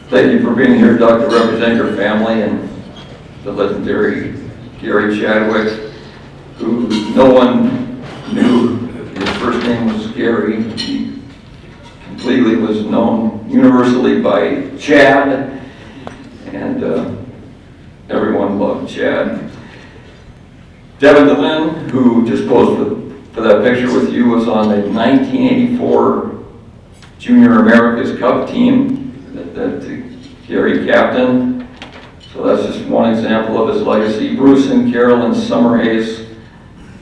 Thank you for being here, Doug, to represent your family and the legendary Garey Chadwick, who no one knew. His first name was Garey. He completely was known universally by Chad, and everyone loved Chad. Devin DeLynn, who just posed for that picture with you, was on the 1984 Junior America's Cup team that Garey captained. So that's just one example of his legacy. Bruce and Carolyn Summerhays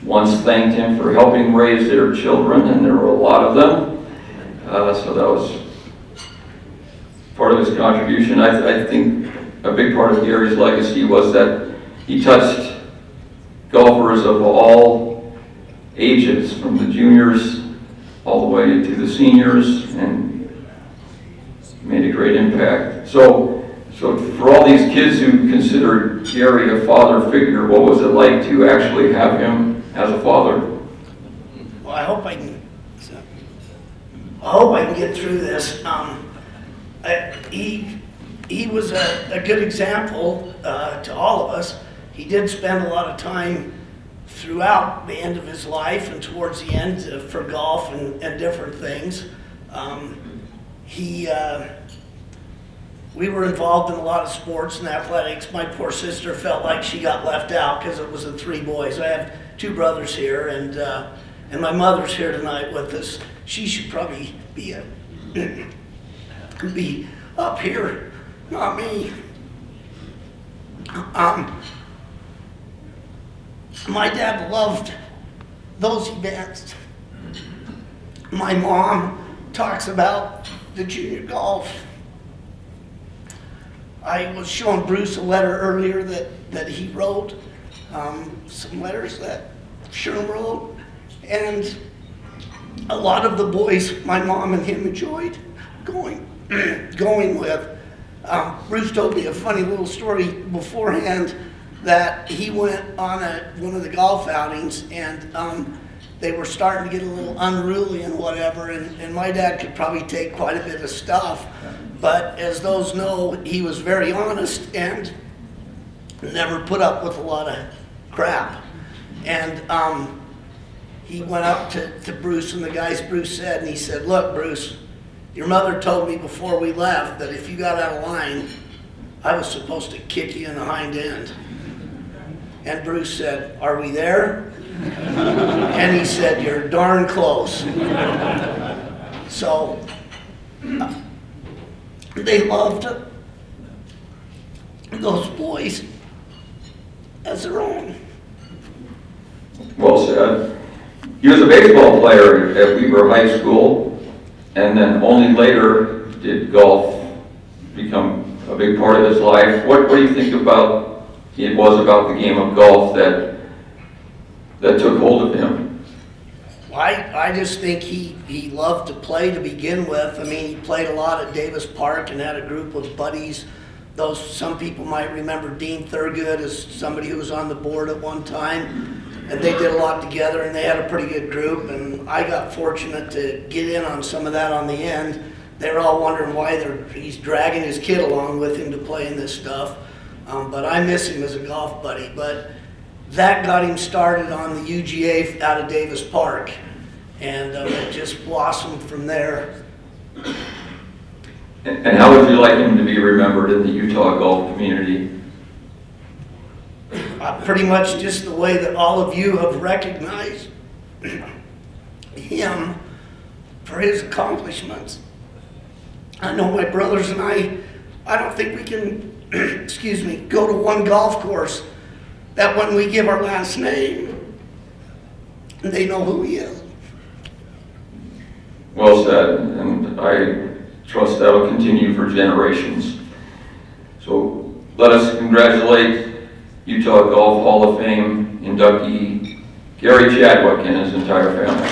once thanked him for helping raise their children, and there were a lot of them. So that was part of his contribution. I think a big part of Garey's legacy was that he touched golfers of all ages, from the juniors all the way to the seniors, and made a great impact. So for all these kids who consider Garey a father figure, what was it like to actually have him as a father? Well, I hope I can get through this. He was a good example to all of us. He did spend a lot of time throughout the end of his life and towards the end for golf and different things. We were involved in a lot of sports and athletics. My poor sister felt like she got left out because it was the three boys. I have two brothers here, and my mother's here tonight with us. She should probably be be up here, not me. My dad loved those events. My mom talks about the junior golf. I was showing Bruce a letter earlier that he wrote, some letters that Sherm wrote, and a lot of the boys my mom and him enjoyed going with. Bruce told me a funny little story beforehand that he went on one of the golf outings, and they were starting to get a little unruly and whatever, and my dad could probably take quite a bit of stuff, but as those know, he was very honest and never put up with a lot of crap. And he went up to Bruce and the guys Bruce said, and he said, "Look, Bruce, your mother told me before we left that if you got out of line, I was supposed to kick you in the hind end." And Bruce said, "Are we there?" And he said, "You're darn close." So they loved those boys as their own. Well said. He was a baseball player at Weber High School, and then only later did golf become a big part of his life. What do you think about the game of golf that took hold of him? I just think he loved to play to begin with. I mean, he played a lot at Davis Park and had a group of buddies. Some people might remember Dean Thurgood as somebody who was on the board at one time, and they did a lot together, and they had a pretty good group, and I got fortunate to get in on some of that on the end. They were all wondering why he's dragging his kid along with him to play in this stuff, but I miss him as a golf buddy. But that got him started on the UGA out of Davis Park, and it just blossomed from there. And how would you like him to be remembered in the Utah golf community? Pretty much just the way that all of you have recognized him for his accomplishments. I know my brothers and I don't think we can, go to one golf course that when we give our last name, they know who he is. Well said, and I trust that will continue for generations. So let us congratulate Utah Golf Hall of Fame inductee Garey Chadwick and his entire family.